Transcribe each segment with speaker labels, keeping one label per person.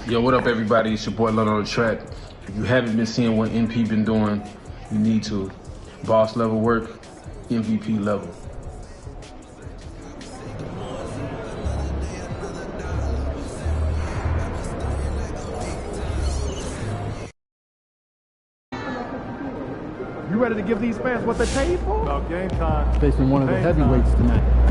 Speaker 1: Yo, what up, everybody? It's your boy Lud on the track. If you haven't been seeing what MP been doing, you need to. Boss level work, MVP level.
Speaker 2: You ready to give these fans what they paid for?
Speaker 3: About game time.
Speaker 2: Facing one of the heavyweights tonight.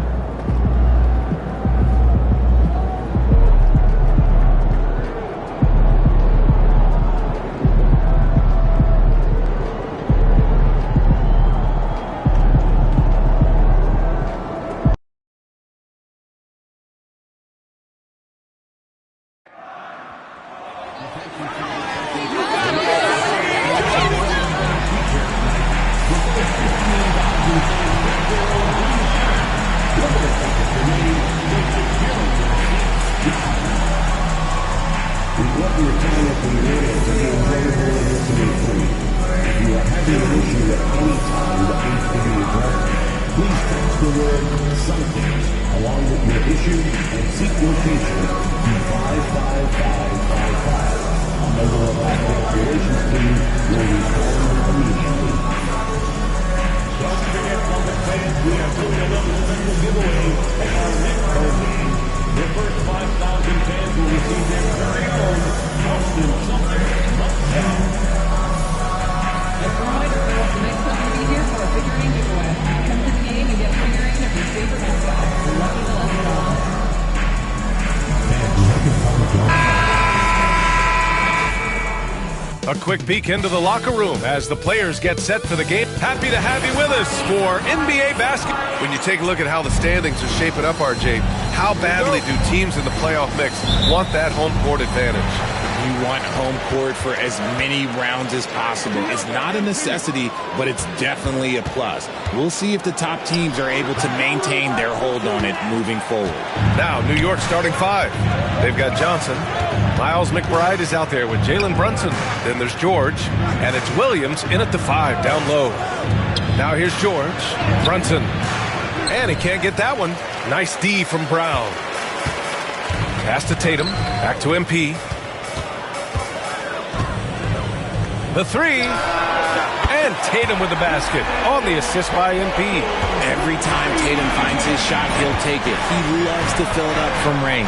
Speaker 4: along with your issue and seat location to 55555. A member of our calculations team will respond immediately. Don't forget, public fans, we are doing a little special giveaway at our next home game. The first 5,000 fans will receive their very own Boston Celtics must-have.
Speaker 5: As a reminder, folks, next time we'll be here for a figurine giveaway. Come to the game and get a figurine of your favorite mascot. Lucky the lucky dog.
Speaker 6: A quick peek into the locker room as the players get set for the game. Happy to have you with us for NBA basketball. When you take a look at how the standings are shaping up, RJ, how badly do teams in the playoff mix want that home court advantage?
Speaker 7: You want home court for as many rounds as possible. It's not a necessity, but it's definitely a plus. We'll see if the top teams are able to maintain their hold on it moving forward.
Speaker 6: Now, New York starting five. They've got Johnson. Miles McBride is out there with Jalen Brunson. Then there's George, and it's Williams in at the five, down low. Now here's George. Brunson. And he can't get that one. Nice D from Brown. Pass to Tatum. Back to MP. The three, and Tatum with the basket on the assist by MP.
Speaker 7: Every time Tatum finds his shot, he'll take it. He loves to fill it up from range.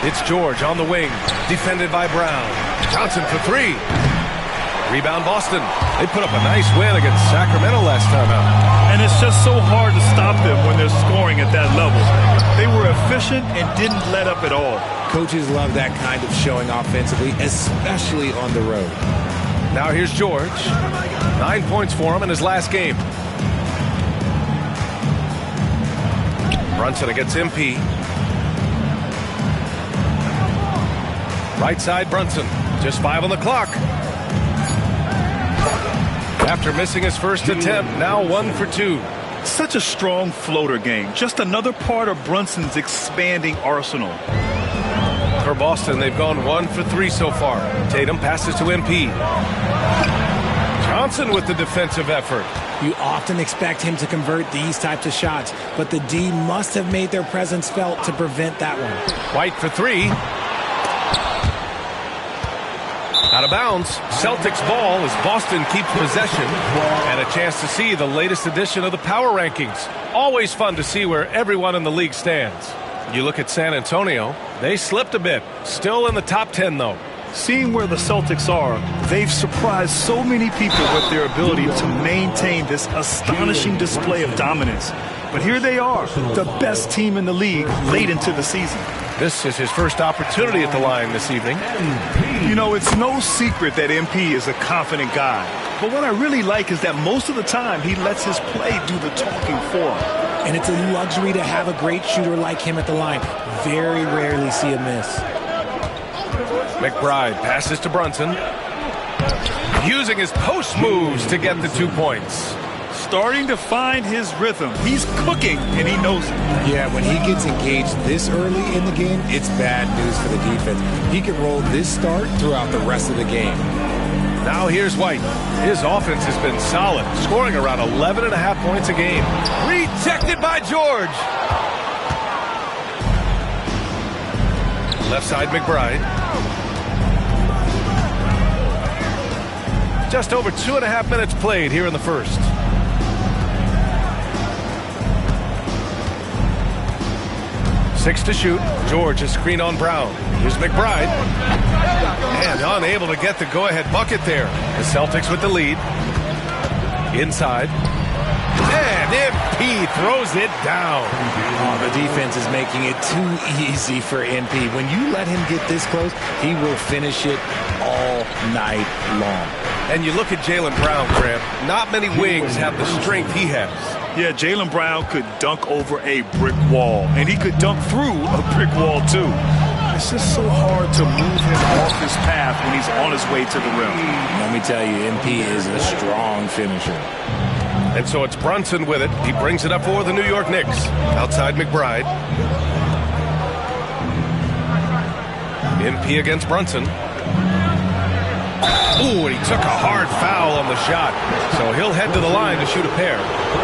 Speaker 6: It's George on the wing, defended by Brown. Johnson for three. Rebound Boston. They put up a nice win against Sacramento last time out.
Speaker 3: And it's just so hard to stop them when they're scoring at that level. They were efficient and didn't let up at all.
Speaker 7: Coaches love that kind of showing offensively, especially on the road.
Speaker 6: Now here's George. 9 points for him in his last game. Brunson against MP. Right side Brunson. Just 5 on the clock. After missing his first attempt, now 1 for 2.
Speaker 3: Such a strong floater game. Just another part of Brunson's expanding arsenal.
Speaker 6: For Boston, they've gone 1 for 3 so far. Tatum passes to MP. Johnson with the defensive effort.
Speaker 7: You often expect him to convert these types of shots, but the D must have made their presence felt to prevent that one.
Speaker 6: White for 3. Out of bounds. Celtics ball as Boston keeps possession. And a chance to see the latest edition of the power rankings. Always fun to see where everyone in the league stands. You look at San Antonio, they slipped a bit. Still in the top 10, though.
Speaker 3: Seeing where the Celtics are, they've surprised so many people with their ability to maintain this astonishing display of dominance. But here they are, the best team in the league late into the season.
Speaker 6: This is his first opportunity at the line this evening.
Speaker 3: You know, it's no secret that MP is a confident guy. But what I really like is that most of the time he lets his play do the talking for him.
Speaker 7: And it's a luxury to have a great shooter like him at the line. Very rarely see a miss.
Speaker 6: McBride passes to Brunson. Using his post moves to get the 2 points.
Speaker 3: Starting to find his rhythm. He's cooking, and he knows it.
Speaker 7: Yeah, when he gets engaged this early in the game, it's bad news for the defense. He can roll this start throughout the rest of the game.
Speaker 6: Now here's White. His offense has been solid, scoring around 11.5 points a game. Rejected by George. Left side, McBride. Just over 2.5 minutes played here in the first. Six to shoot. George is screen on Brown. Here's McBride. And unable to get the go-ahead bucket there. The Celtics with the lead. Inside. And MP throws it down.
Speaker 7: Oh, the defense is making it too easy for NP. When you let him get this close, he will finish it all night long.
Speaker 6: And you look at Jaylen Brown, Grant. Not many wings have the strength he has.
Speaker 3: Yeah, Jaylen Brown could dunk over a brick wall, and he could dunk through a brick wall, too. It's just so hard to move him off his path when he's on his way to the rim.
Speaker 7: Let me tell you, MP is a strong finisher.
Speaker 6: And so it's Brunson with it. He brings it up for the New York Knicks. Outside McBride. MP against Brunson. Ooh, and he took a hard foul on the shot. So he'll head to the line to shoot a pair.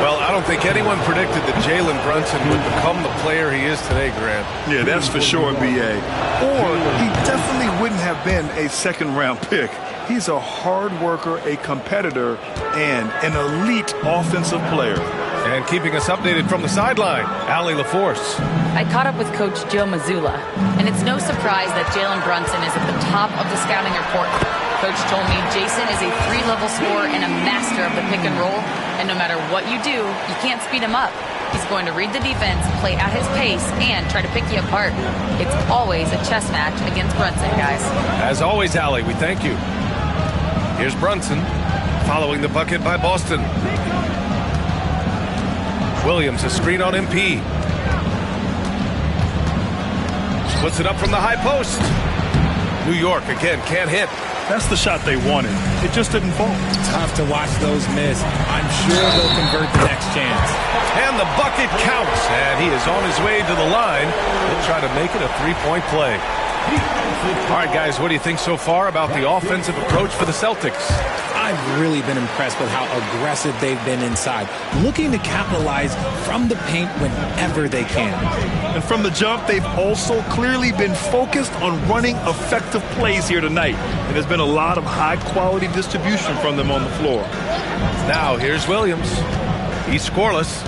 Speaker 6: Well, I don't think anyone predicted that Jalen Brunson would become the player he is today, Grant.
Speaker 3: Yeah, that's for sure, B.A. Or he definitely wouldn't have been a second-round pick. He's a hard worker, a competitor, and an elite offensive player.
Speaker 6: And keeping us updated from the sideline, Allie LaForce.
Speaker 8: I caught up with Coach Joe Mazzulla, and it's no surprise that Jalen Brunson is at the top of the scouting report. Coach told me Jason is a 3-level scorer and a master of the pick and roll, and no matter what you do, you can't speed him up. He's going to read the defense, play at his pace, and try to pick you apart. It's always a chess match against Brunson, guys.
Speaker 6: As always, Allie, we thank you. Here's Brunson, following the bucket by Boston. Williams, a screen on MP. Splits it up from the high post. New York, again, can't hit.
Speaker 3: That's the shot they wanted. It just didn't fall.
Speaker 7: Tough to watch those miss. I'm sure they'll convert the next chance.
Speaker 6: And the bucket counts. And he is on his way to the line. He'll try to make it a three-point play. All right, guys, what do you think so far about the offensive approach for the Celtics?
Speaker 7: I've really been impressed with how aggressive they've been inside, looking to capitalize from the paint whenever they can.
Speaker 3: And from the jump, they've also clearly been focused on running effective plays here tonight. And there's been a lot of high-quality distribution from them on the floor.
Speaker 6: Now, here's Williams. He's scoreless.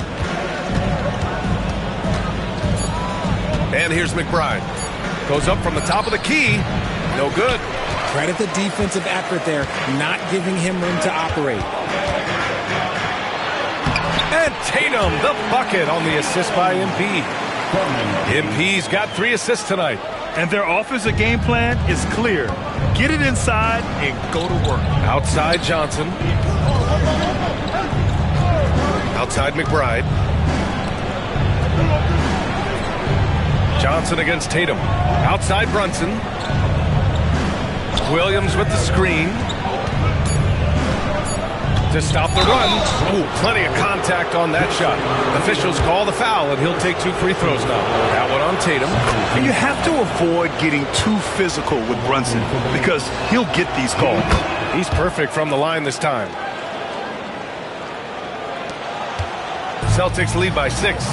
Speaker 6: And here's McBride. Goes up from the top of the key. No good.
Speaker 7: Credit the defensive effort there, not giving him room to operate.
Speaker 6: And Tatum, the bucket on the assist by MP. MP's got 3 assists tonight.
Speaker 3: And their offensive game plan is clear. Get it inside and go to work.
Speaker 6: Outside Johnson. Outside McBride. Johnson against Tatum. Outside Brunson. Williams with the screen. To stop the run. Ooh, plenty of contact on that shot. Officials call the foul, and he'll take 2 free throws now. That one on Tatum.
Speaker 3: And you have to avoid getting too physical with Brunson because he'll get these calls.
Speaker 6: He's perfect from the line this time. Celtics lead by 6.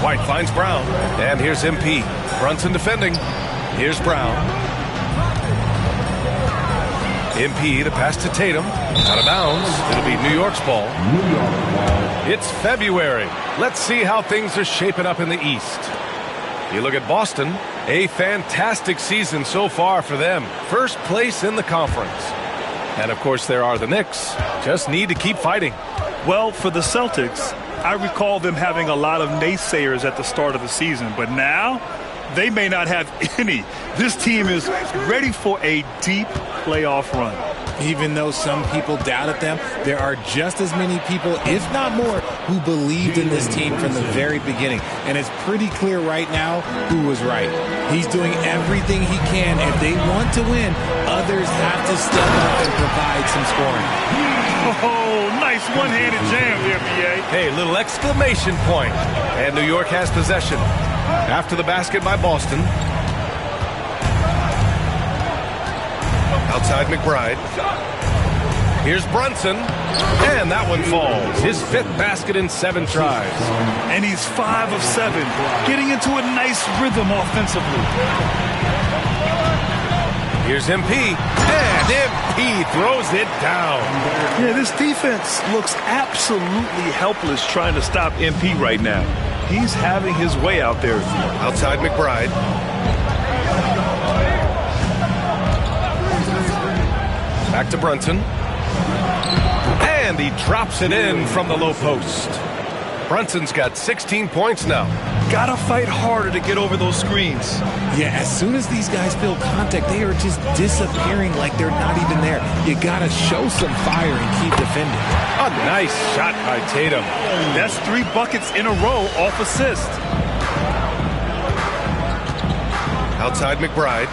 Speaker 6: White finds Brown. And here's MP. Brunson defending. Here's Brown. MP to pass to Tatum. Out of bounds. It'll be New York's ball. It's February. Let's see how things are shaping up in the East. You look at Boston. A fantastic season so far for them. First place in the conference. And, of course, there are the Knicks. Just need to keep fighting.
Speaker 3: Well, for the Celtics, I recall them having a lot of naysayers at the start of the season, but now they may not have any. This team is ready for a deep playoff run.
Speaker 7: Even though some people doubted them, there are just as many people, if not more, who believed in this team from the very beginning. And it's pretty clear right now who was right. He's doing everything he can. If they want to win, others have to step up and provide some scoring.
Speaker 3: Oh, nice one-handed jam there, B.A.
Speaker 6: Hey, little exclamation point. And New York has possession. After the basket by Boston. Outside McBride. Here's Brunson, and that one falls. His 5th basket in 7 tries.
Speaker 3: And he's 5 of 7, getting into a nice rhythm offensively.
Speaker 6: Here's MP, and MP throws it down.
Speaker 3: Yeah, this defense looks absolutely helpless trying to stop MP right now. He's having his way out there.
Speaker 6: Outside McBride. Back to Brunson. And he drops it in from the low post. Brunson's got 16 points now.
Speaker 3: Gotta fight harder to get over those screens.
Speaker 7: Yeah, as soon as these guys feel contact, they are just disappearing like they're not even there. You gotta show some fire and keep defending.
Speaker 6: A nice shot by Tatum.
Speaker 3: That's 3 buckets in a row off assist.
Speaker 6: Outside McBride.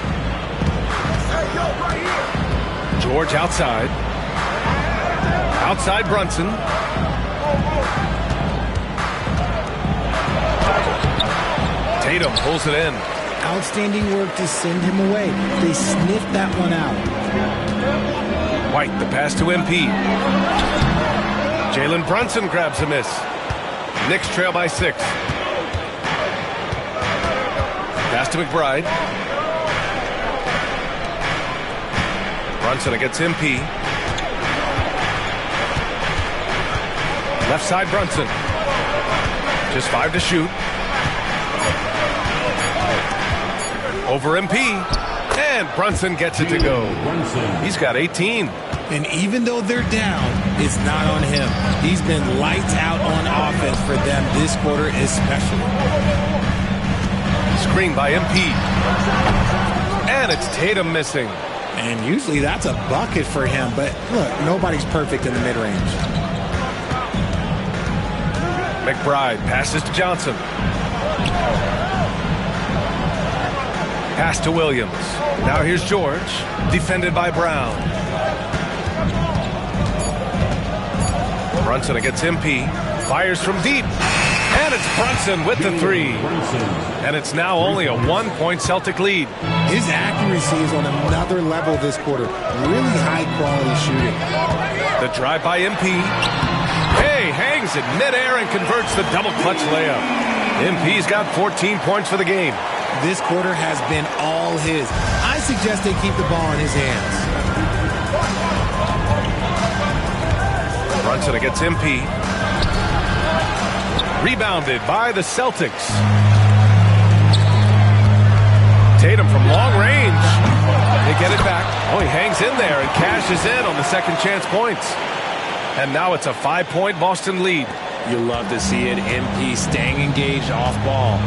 Speaker 6: George outside. Outside Brunson. Tatum pulls it in.
Speaker 7: Outstanding work to send him away. They sniffed that one out.
Speaker 6: White, the pass to MP. Jalen Brunson grabs a miss. Knicks trail by 6. Pass to McBride. Brunson against MP. Left side Brunson. Just 5 to shoot. Over MP. And Brunson gets it to go. He's got 18.
Speaker 7: And even though they're down, it's not on him. He's been lights out on offense for them this quarter especially.
Speaker 6: Screen by MP. And it's Tatum missing.
Speaker 7: And usually that's a bucket for him, but look, nobody's perfect in the mid-range.
Speaker 6: McBride passes to Johnson. Pass to Williams. Now here's George, defended by Brown. Brunson against MP. Fires from deep. And it's Brunson with the 3. And it's now only a 1-point Celtic lead.
Speaker 7: His accuracy is on another level this quarter. Really high-quality shooting.
Speaker 6: The drive by MP. Hey, hangs in midair and converts the double clutch layup. MP's got 14 points for the game.
Speaker 7: This quarter has been all his. I suggest they keep the ball in his hands.
Speaker 6: Brunson against MP. Rebounded by the Celtics. Tatum from long range. They get it back. Oh, he hangs in there and cashes in on the second chance points. And now it's a 5-point Boston lead.
Speaker 7: You love to see it. MP staying engaged off ball.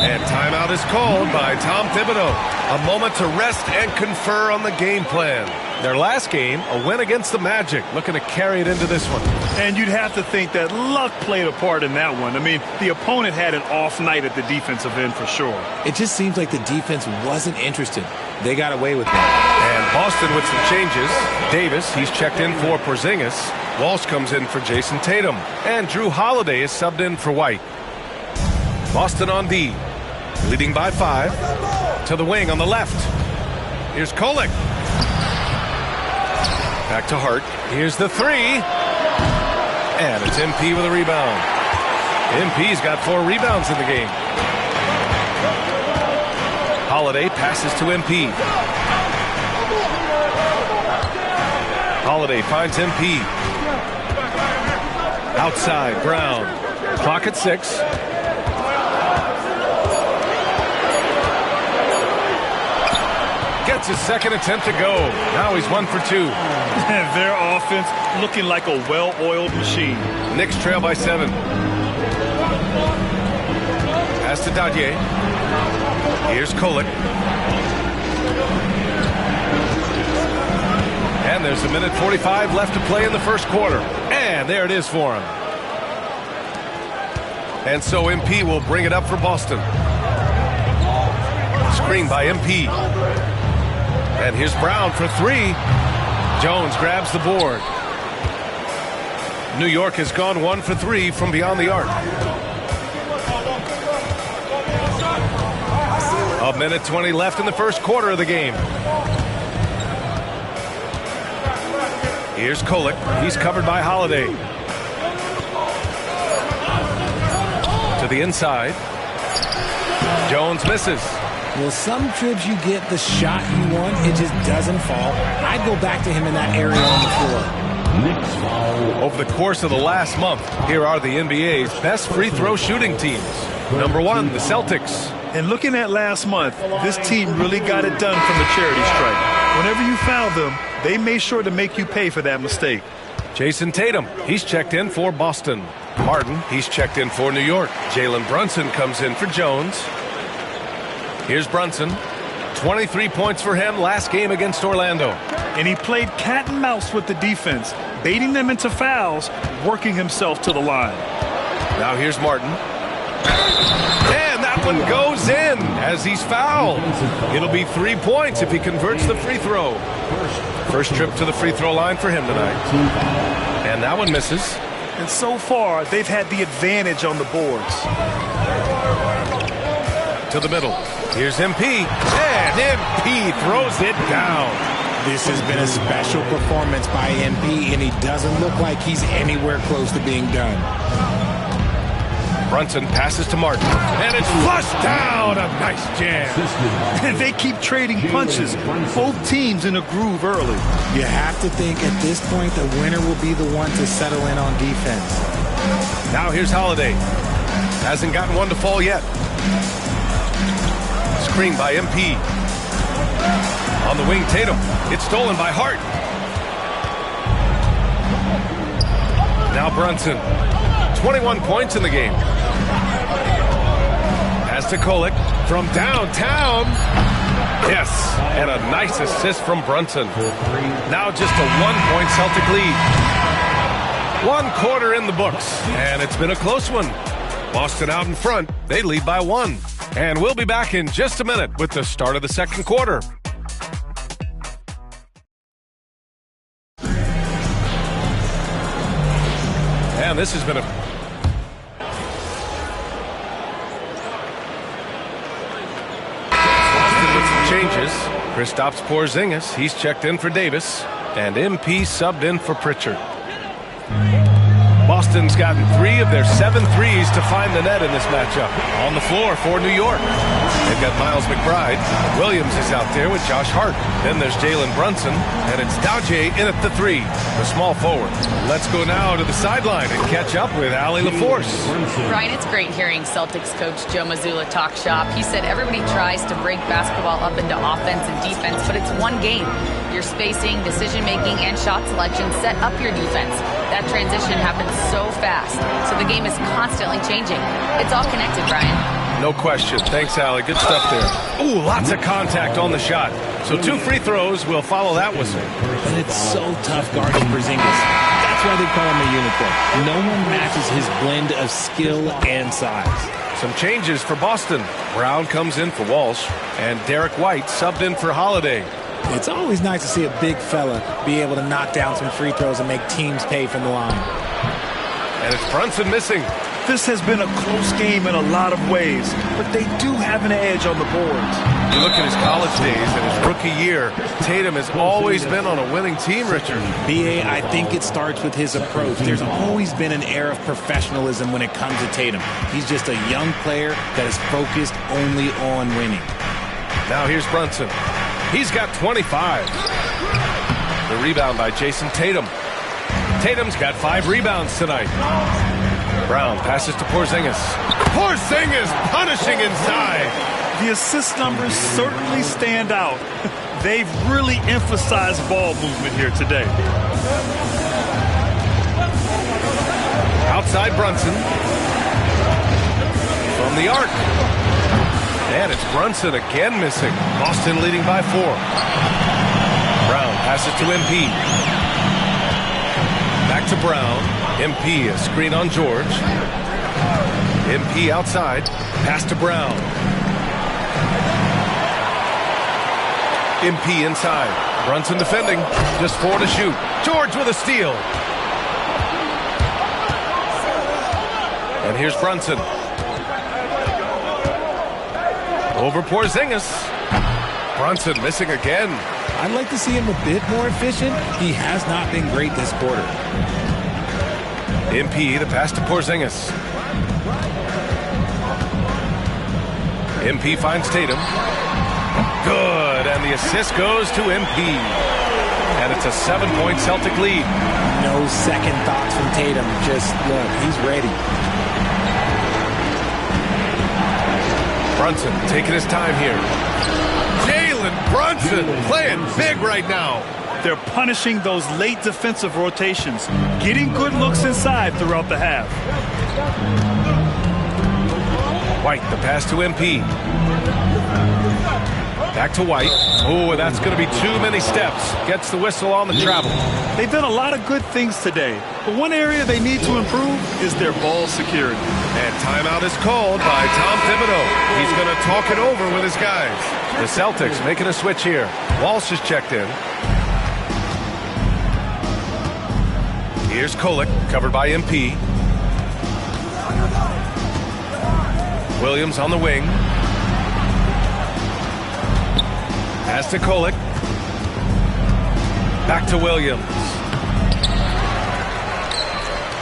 Speaker 6: And timeout is called by Tom Thibodeau. A moment to rest and confer on the game plan. Their last game, a win against the Magic, looking to carry it into this one.
Speaker 3: And you'd have to think that luck played a part in that one. I mean, the opponent had an off night at the defensive end for sure.
Speaker 7: It just seems like the defense wasn't interested. They got away with it.
Speaker 6: And Boston with some changes. Davis, he's checked in for Porzingis. Walsh comes in for Jason Tatum. And Drew Holiday is subbed in for White. Boston on D, leading by 5. To the wing on the left. Here's Kolek. Back to Hart. Here's the 3. And it's MP with a rebound. MP's got 4 rebounds in the game. Holiday passes to MP. Holiday finds MP. Outside, Brown. Clock at 6. Gets his second attempt to go. Now he's 1 for 2.
Speaker 3: Their offense looking like a well-oiled machine.
Speaker 6: Knicks trail by 7. Pass to Dadier. Here's Kolek. And there's a minute 45 left to play in the first quarter. And there it is for him. And so MP will bring it up for Boston. Screen by MP. And here's Brown for 3. Jones grabs the board. New York has gone 1 for 3 from beyond the arc. A minute 20 left in the first quarter of the game. Here's Kolek. He's covered by Holiday. To the inside. Jones misses.
Speaker 7: Well, some trips you get the shot you want, it just doesn't fall. I'd go back to him in that area on the floor.
Speaker 4: Next foul.
Speaker 6: Over the course of the last month, here are the NBA's best free throw shooting teams. Number 1, the Celtics.
Speaker 3: And looking at last month, this team really got it done from the charity stripe. Whenever you foul them, they made sure to make you pay for that mistake.
Speaker 6: Jason Tatum, he's checked in for Boston. Martin, he's checked in for New York. Jalen Brunson comes in for Jones. Here's Brunson. 23 points for him last game against Orlando.
Speaker 3: And he played cat and mouse with the defense, baiting them into fouls, working himself to the line.
Speaker 6: Now here's Martin. And that one goes in as he's fouled. It'll be 3 points if he converts the free throw. First trip to the free throw line for him tonight. And that one misses.
Speaker 3: And so far, they've had the advantage on the boards.
Speaker 6: To the middle. Here's MP. And MP throws it down.
Speaker 7: This has been a special performance by MP, and he doesn't look like he's anywhere close to being done.
Speaker 6: Brunson passes to Martin. And it's flushed down. A nice jam.
Speaker 3: And they keep trading punches. Both teams in a groove early.
Speaker 7: You have to think at this point the winner will be the one to settle in on defense.
Speaker 6: Now here's Holiday. Hasn't gotten one to fall yet. Screen by MP. On the wing, Tatum. It's stolen by Hart. Now Brunson. 21 points in the game. Pass to Kolek from downtown. Yes, and a nice assist from Brunson. Now just a 1-point Celtic lead. 1 quarter in the books, and it's been a close one. Boston out in front. They lead by 1. And we'll be back in just a minute with the start of the second quarter. And this has been a... Boston with some changes. Kristaps Porzingis, he's checked in for Davis. And MP subbed in for Pritchard. Boston's gotten 3 of their 7 threes to find the net in this matchup. On the floor for New York. They've got Miles McBride. Williams is out there with Josh Hart. Then there's Jalen Brunson. And it's Dowjay in at the 3, the small forward. Let's go now to the sideline and catch up with Allie LaForce.
Speaker 8: Brian, it's great hearing Celtics coach Joe Mazzulla talk shop. He said everybody tries to break basketball up into offense and defense, but it's one game. Your spacing, decision-making, and shot selection set up your defense. That transition happens so fast, so the game is constantly changing. It's all connected, Brian.
Speaker 6: No question. Thanks, Allie. Good stuff there. Ooh, lots of contact on the shot. So 2 free throws will follow that whistle.
Speaker 7: And it's so tough guarding Porzingis. That's why they call him a unicorn. No one matches his blend of skill and size.
Speaker 6: Some changes for Boston. Brown comes in for Walsh, and Derek White subbed in for Holiday.
Speaker 7: It's always nice to see a big fella be able to knock down some free throws and make teams pay from the line.
Speaker 6: And it's Brunson missing.
Speaker 3: This has been a close game in a lot of ways, but they do have an edge on the boards.
Speaker 6: You look at his college days and his rookie year, Tatum has always been on a winning team, Richard.
Speaker 7: B.A., I think it starts with his approach. There's always been an air of professionalism when it comes to Tatum. He's just a young player that is focused only on winning.
Speaker 6: Now here's Brunson. He's got 25. The rebound by Jason Tatum. Tatum's got 5 rebounds tonight. Brown passes to Porzingis. Porzingis punishing inside.
Speaker 3: The assist numbers certainly stand out. They've really emphasized ball movement here today.
Speaker 6: Outside Brunson. From the arc. And it's Brunson again missing. Boston leading by 4. Brown passes to MP. Back to Brown. MP, a screen on George. MP outside. Pass to Brown. MP inside. Brunson defending. Just 4 to shoot. George with a steal. And here's Brunson. Over Porzingis. Brunson missing again.
Speaker 7: I'd like to see him a bit more efficient. He has not been great this quarter.
Speaker 6: MP, the pass to Porzingis. MP finds Tatum. Good, and the assist goes to MP. And it's a 7-point Celtic lead.
Speaker 7: No second thoughts from Tatum. Just look, he's ready.
Speaker 6: Brunson taking his time here. Jalen Brunson playing big right now.
Speaker 3: They're punishing those late defensive rotations, getting good looks inside throughout the half.
Speaker 6: White, the pass to MP. Back to White. Oh, that's going to be too many steps. Gets the whistle on the travel.
Speaker 3: They've done a lot of good things today, but one area they need to improve is their ball security.
Speaker 6: And timeout is called by Tom Thibodeau. He's going to talk it over with his guys. The Celtics making a switch here. Walsh is checked in. Here's Kolek, covered by MP. Williams on the wing. Pass to Kolek. Back to Williams.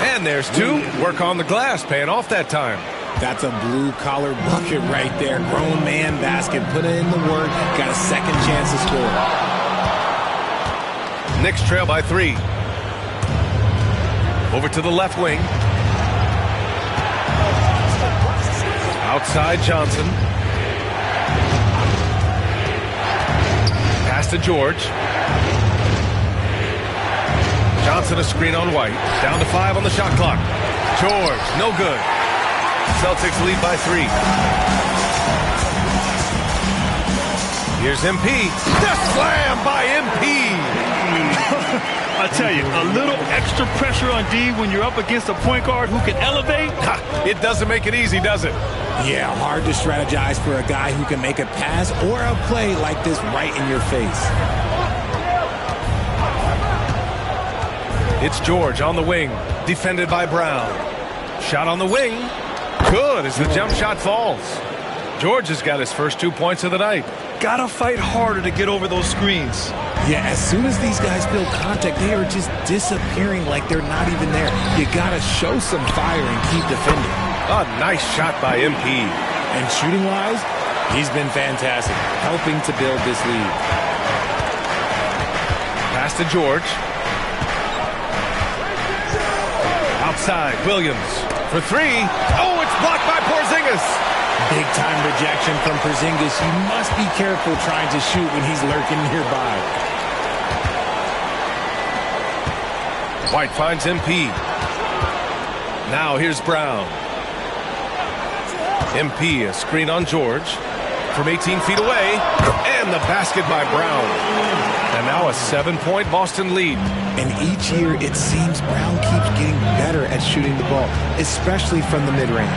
Speaker 6: And there's two. Work on the glass, paying off that time.
Speaker 7: That's a blue-collar bucket right there. Grown man basket. Put in the work. Got a second chance to score.
Speaker 6: Knicks trail by 3. Over to the left wing. Outside Johnson. Pass to George. Johnson a screen on White. Down to 5 on the shot clock. George, no good. Celtics lead by 3. Here's MP. The slam by MP.
Speaker 3: I tell you, a little extra pressure on D when you're up against a point guard who can elevate.
Speaker 6: It doesn't make it easy, does it?
Speaker 7: Yeah, hard to strategize for a guy who can make a pass or a play like this right in your face.
Speaker 6: It's George on the wing, defended by Brown. Shot on the wing. Good as the jump shot falls. George has got his first 2 points of the night.
Speaker 3: Gotta fight harder to get over those screens.
Speaker 7: Yeah, as soon as these guys feel contact, they are just disappearing like they're not even there. You gotta show some fire and keep defending.
Speaker 6: A nice shot by MP.
Speaker 7: And shooting-wise, he's been fantastic, helping to build this lead.
Speaker 6: Pass to George. Outside, Williams for 3. Oh, it's blocked by Porzingis.
Speaker 7: Big-time rejection from Porzingis. You must be careful trying to shoot when he's lurking nearby.
Speaker 6: White finds MP. Now here's Brown. MP, a screen on George from 18 feet away. And the basket by Brown. And now a 7-point Boston lead.
Speaker 7: And each year, it seems Brown keeps getting better at shooting the ball, especially from the mid-range.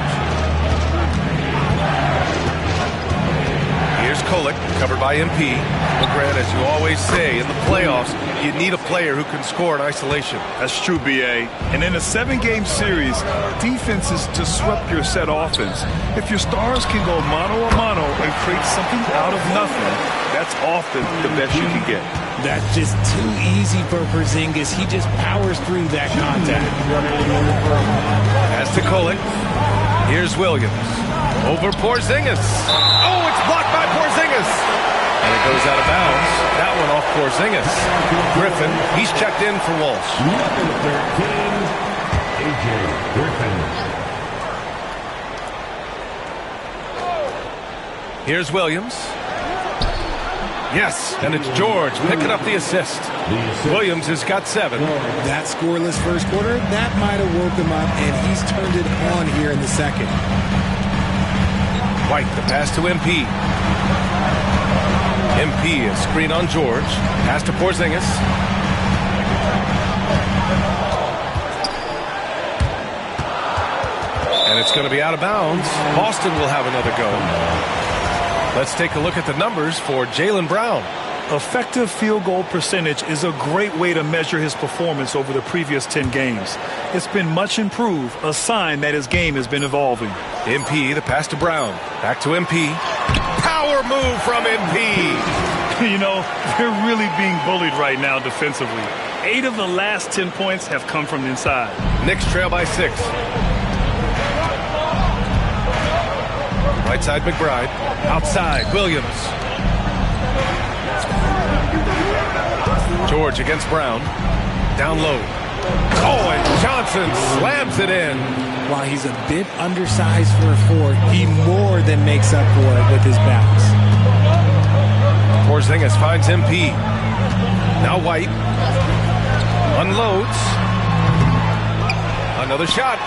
Speaker 6: Here's Kolek, covered by MP. Well, Grant, as you always say, in the playoffs, you need a player who can score in isolation.
Speaker 3: That's true, B.A. And in a 7-game series, defense is to swept your set offense. If your stars can go mano-a-mano and create something out of nothing, that's often the best you can get.
Speaker 7: That's just too easy for Porzingis. He just powers through that contact.
Speaker 6: Pass to Kolek. Here's Williams. Over Porzingis. Oh, it's blocked by Porzingis. And it goes out of bounds. That one off Porzingis. Griffin, he's checked in for Walsh.
Speaker 4: Number 13, A.J. Griffin.
Speaker 6: Here's Williams. Yes, and it's George picking up the assist. Williams has got 7.
Speaker 7: That scoreless first quarter, that might have woke him up, and he's turned it on here in the second.
Speaker 6: White, the pass to MP. MP, a screen on George. Pass to Porzingis. And it's going to be out of bounds. Boston will have another go. Let's take a look at the numbers for Jaylen Brown.
Speaker 3: Effective field goal percentage is a great way to measure his performance over the previous 10 games. It's been much improved, a sign that his game has been evolving.
Speaker 6: MP, the pass to Brown. Back to MP. Power move from MP.
Speaker 3: You know, they're really being bullied right now defensively. 8 of the last 10 points have come from inside.
Speaker 6: Knicks trail by 6. Right side, McBride. Outside, Williams. George against Brown. Down low. Oh, and Johnson slams it in.
Speaker 7: While he's a bit undersized for a 4, he more than makes up for it with his bounce.
Speaker 6: Porzingis finds MP. Now White. Unloads. Another shot.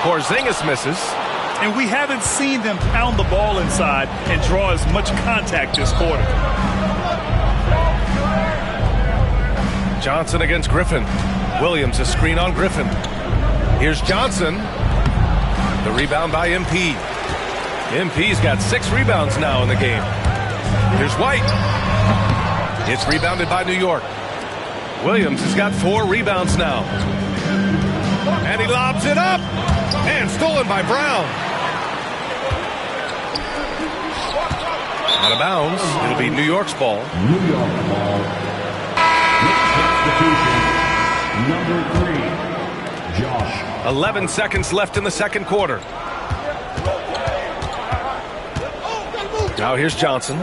Speaker 6: Porzingis misses.
Speaker 3: And we haven't seen them pound the ball inside and draw as much contact this quarter.
Speaker 6: Johnson against Griffin. Williams a screen on Griffin. Here's Johnson. The rebound by MP. MP's got 6 rebounds now in the game. Here's White. It's rebounded by New York. Williams has got 4 rebounds now. And he lobs it up. And stolen by Brown. Out of bounds. It'll be New York's ball.
Speaker 4: New York ball. Next substitution, number 3, Josh.
Speaker 6: 11 seconds left in the second quarter. Now here's Johnson.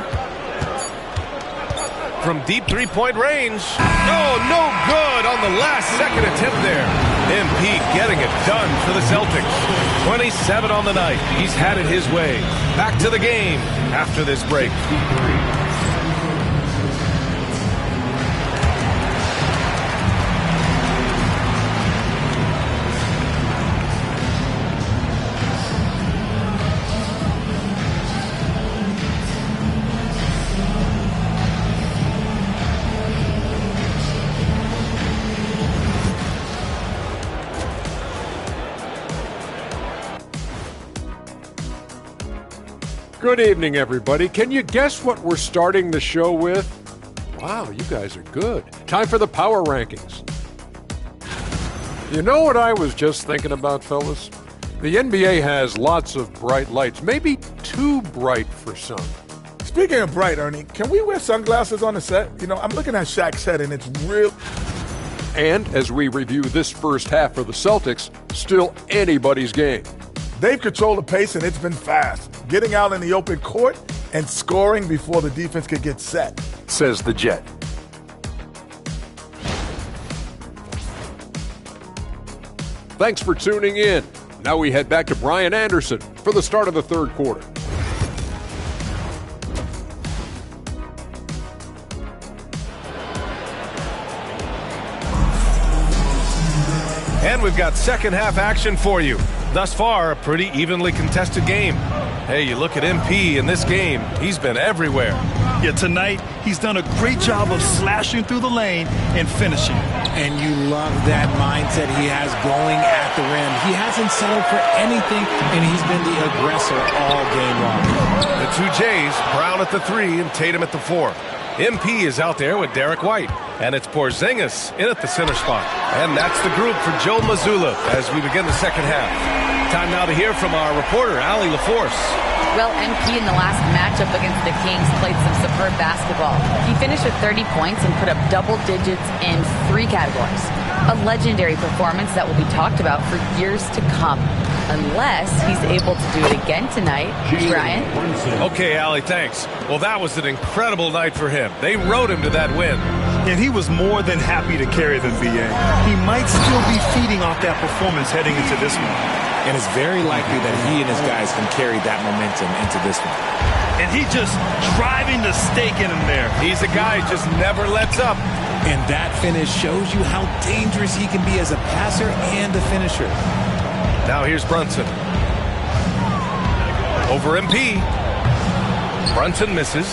Speaker 6: From deep 3-point range. Oh, no good on the last second attempt there. MP getting it done for the Celtics. 27 on the night. He's had it his way. Back to the game after this break.
Speaker 9: Good evening, everybody. Can you guess what we're starting the show with? Wow, you guys are good. Time for the power rankings. You know what I was just thinking about, fellas? The NBA has lots of bright lights, maybe too bright for some.
Speaker 10: Speaking of bright, Ernie, can we wear sunglasses on the set? You know, I'm looking at Shaq's set, and it's real.
Speaker 9: And as we review this first half for the Celtics, still anybody's game.
Speaker 10: They've controlled the pace, and it's been fast. Getting out in the open court and scoring before the defense could get set.
Speaker 9: Says the Jet. Thanks for tuning in. Now we head back to Brian Anderson for the start of the third quarter.
Speaker 6: And we've got second half action for you. Thus far, a pretty evenly contested game. Hey, you look at MP in this game, he's been everywhere.
Speaker 3: Yeah, tonight, he's done a great job of slashing through the lane and finishing.
Speaker 7: And you love that mindset he has going at the rim. He hasn't settled for anything, and he's been the aggressor all game long.
Speaker 6: The two Jays, Brown at the 3 and Tatum at the 4. MP is out there with Derek White. And it's Porzingis in at the center spot. And that's the group for Joe Mazzulla as we begin the second half. Time now to hear from our reporter, Allie LaForce.
Speaker 8: Well, MP in the last matchup against the Kings played some superb basketball. He finished with 30 points and put up double digits in 3 categories. A legendary performance that will be talked about for years to come. Unless he's able to do it again tonight. Brian?
Speaker 6: Okay, Allie, thanks. Well, that was an incredible night for him. They rode him to that win.
Speaker 3: And he was more than happy to carry them, BA. He might still be feeding off that performance heading into this one.
Speaker 7: And it's very likely that he and his guys can carry that momentum into this one.
Speaker 3: And he just driving the stake in him there.
Speaker 6: He's a guy who just never lets up.
Speaker 7: And that finish shows you how dangerous he can be as a passer and a finisher.
Speaker 6: Now here's Brunson. Over MP. Brunson misses.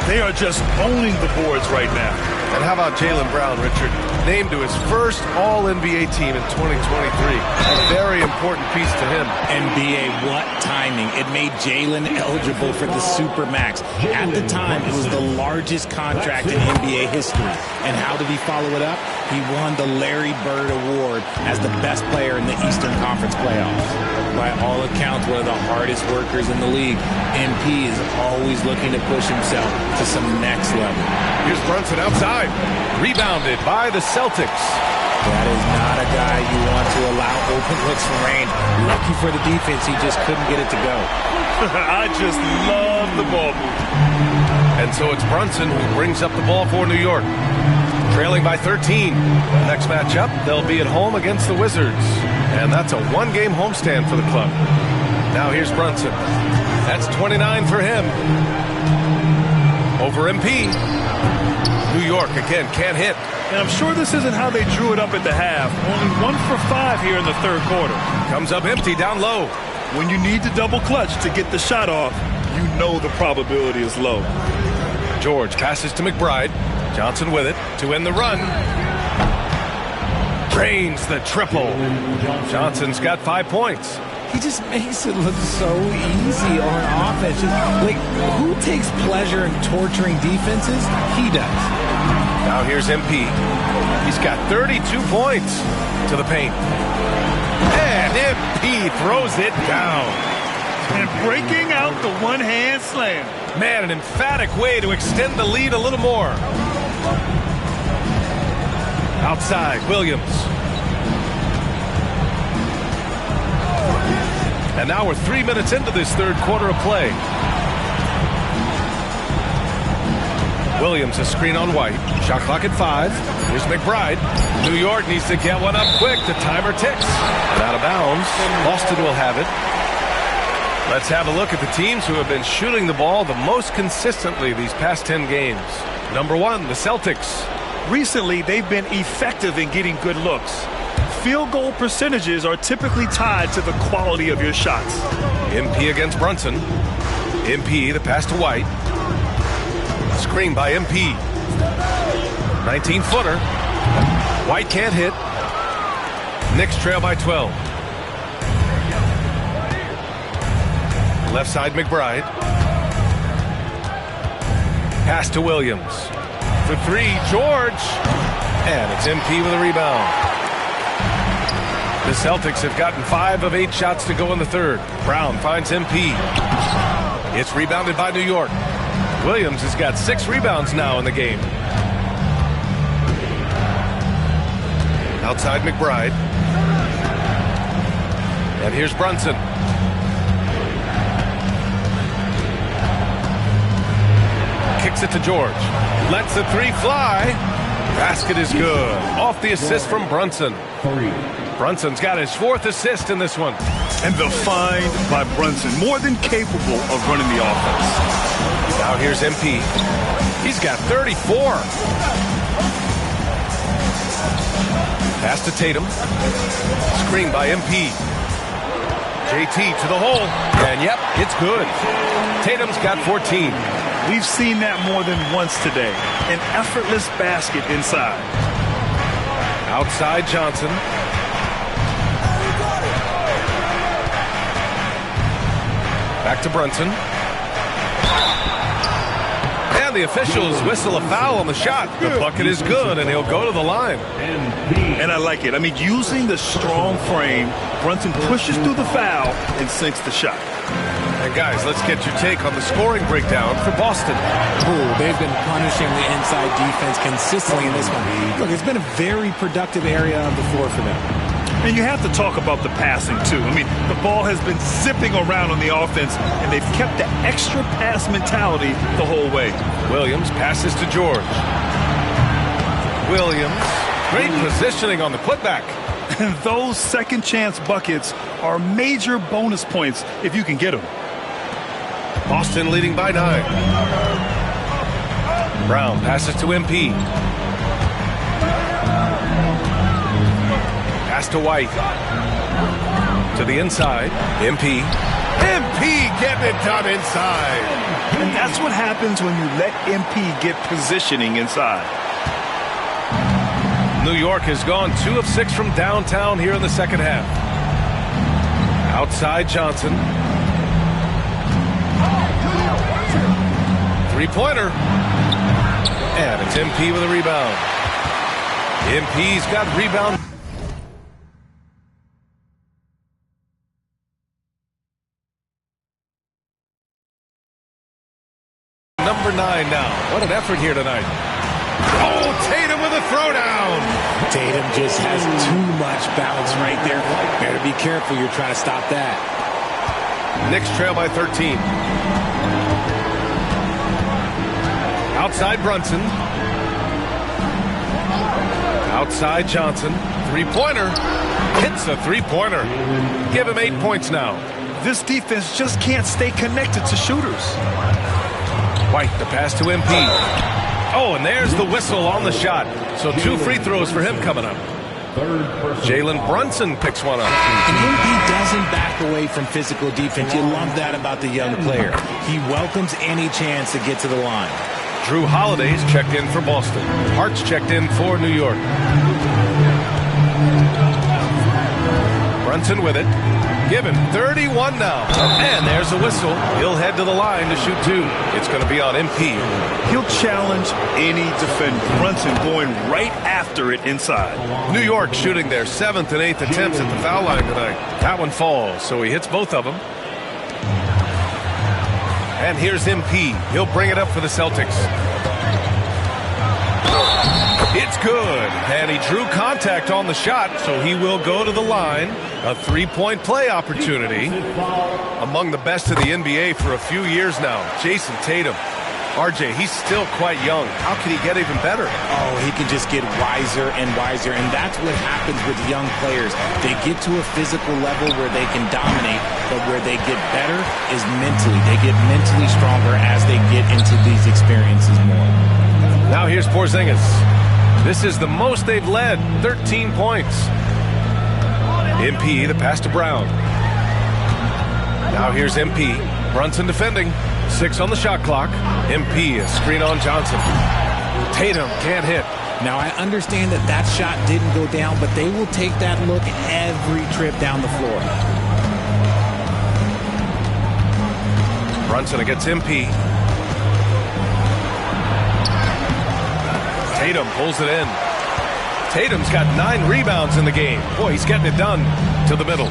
Speaker 3: They are just owning the boards right now.
Speaker 6: And how about Jaylen Brown, Richard? Named to his first All-NBA team in 2023. A very important piece to him.
Speaker 7: NBA, what timing. It made Jaylen eligible for the Supermax. At the time, it was the largest contract in NBA history. And how did he follow it up? He won the Larry Bird Award award as the best player in the Eastern Conference playoffs. By all accounts, one of the hardest workers in the league, MP is always looking to push himself to some next level.
Speaker 6: Here's Brunson outside. Rebounded by the Celtics.
Speaker 7: That is not a guy you want to allow open looks from Rain. Lucky for the defense, he just couldn't get it to go.
Speaker 3: I just love the ball movement.
Speaker 6: And so it's Brunson who brings up the ball for New York. Trailing by 13. Next matchup, they'll be at home against the Wizards. And that's a one-game homestand for the club. Now here's Brunson. That's 29 for him. Over MP. New York, again, can't hit.
Speaker 3: And I'm sure this isn't how they drew it up at the half. Only 1 for 5 here in the third quarter.
Speaker 6: Comes up empty down low.
Speaker 3: When you need to double clutch to get the shot off, you know the probability is low.
Speaker 6: George passes to McBride. Johnson with it to end the run. Drains the triple. Johnson's got 5 points.
Speaker 7: He just makes it look so easy on offense. Like, who takes pleasure in torturing defenses? He does.
Speaker 6: Now here's MP. He's got 32 points to the paint. And MP throws it down.
Speaker 3: And breaking out the one-hand slam.
Speaker 6: Man, an emphatic way to extend the lead a little more. Outside, Williams. And now we're 3 minutes into this third quarter of play. Williams, a screen on White. Shot clock at 5. Here's McBride. New York needs to get one up quick. The timer ticks. And out of bounds. Boston will have it. Let's have a look at the teams who have been shooting the ball the most consistently these past 10 games. Number 1, the Celtics.
Speaker 3: Recently, they've been effective in getting good looks. Field goal percentages are typically tied to the quality of your shots.
Speaker 6: MP against Brunson. MP, the pass to White. Screen by MP. 19-footer. White can't hit. Knicks trail by 12. Left side, McBride. Pass to Williams. For 3, George. And it's MP with a rebound. The Celtics have gotten 5 of 8 shots to go in the third. Brown finds MP. It's rebounded by New York. Williams has got 6 rebounds now in the game. Outside McBride. And here's Brunson. Kicks it to George. Lets the 3 fly. Basket is good. Off the assist from Brunson. Brunson's got his 4th assist in this one.
Speaker 3: And the find by Brunson, more than capable of running the offense.
Speaker 6: Now here's MP. He's got 34. Pass to Tatum. Screen by MP. JT to the hole. And yep, it's good. Tatum's got 14.
Speaker 3: We've seen that more than once today. An effortless basket inside.
Speaker 6: Outside Johnson. Back to Brunson. And the officials whistle a foul on the shot. The bucket is good, and he'll go to the line.
Speaker 3: And I like it. I mean, using the strong frame, Brunson pushes through the foul and sinks the shot.
Speaker 6: And guys, let's get your take on the scoring breakdown for Boston.
Speaker 7: Ooh, they've been punishing the inside defense consistently in this one. Look, it's been a very productive area of the floor for them.
Speaker 3: And you have to talk about the passing, too. I mean, the ball has been zipping around on the offense, and they've kept the extra pass mentality the whole way.
Speaker 6: Williams passes to George. Williams, great positioning on the putback.
Speaker 3: And those second chance buckets are major bonus points if you can get them.
Speaker 6: Boston leading by 9. Brown passes to MP. Pass to White. To the inside. MP. MP getting it done inside.
Speaker 3: And that's what happens when you let MP get positioning inside.
Speaker 6: New York has gone 2 of 6 from downtown here in the second half. Outside Johnson. 3-pointer. And it's MP with a rebound. MP's got rebound. for 9 now. What an effort here tonight. Oh, Tatum with a throwdown.
Speaker 7: Tatum just has too much bounce right there. Better be careful. You're trying to stop that.
Speaker 6: Knicks trail by 13. Outside Brunson. Outside Johnson. Three-pointer. Hits a three-pointer. Give him 8 points now.
Speaker 3: This defense just can't stay connected to shooters.
Speaker 6: White, the pass to MP. Oh, and there's the whistle on the shot. So 2 free throws for him coming up. Jalen Brunson picks one up.
Speaker 7: And MP doesn't back away from physical defense. You love that about the young player. He welcomes any chance to get to the line.
Speaker 6: Drew Holiday's checked in for Boston. Hart's checked in for New York. Brunson with it. Give him 31 now. And there's a whistle. He'll head to the line to shoot 2. It's going to be on MP.
Speaker 3: He'll challenge any defender. Brunson going right after it inside.
Speaker 6: New York shooting their 7th and 8th attempts at the foul line tonight. That one falls, so he hits both of them. And here's MP. He'll bring it up for the Celtics. It's good. And he drew contact on the shot, so he will go to the line. A 3-point play opportunity. Among the best of the NBA for a few years now. Jason Tatum. RJ, he's still quite young. How can he get even better?
Speaker 7: Oh, he can just get wiser and wiser, and that's what happens with young players. They get to a physical level where they can dominate, but where they get better is mentally. They get mentally stronger as they get into these experiences more.
Speaker 6: Now here's Porzingis. This is the most they've led, 13 points. MP, the pass to Brown. Now here's MP. Brunson defending. 6 on the shot clock. MP, a screen on Johnson. Tatum can't hit.
Speaker 7: Now, I understand that that shot didn't go down, but they will take that look every trip down the floor.
Speaker 6: Brunson against MP. Tatum pulls it in. Tatum's got 9 rebounds in the game. Boy, he's getting it done to the middle.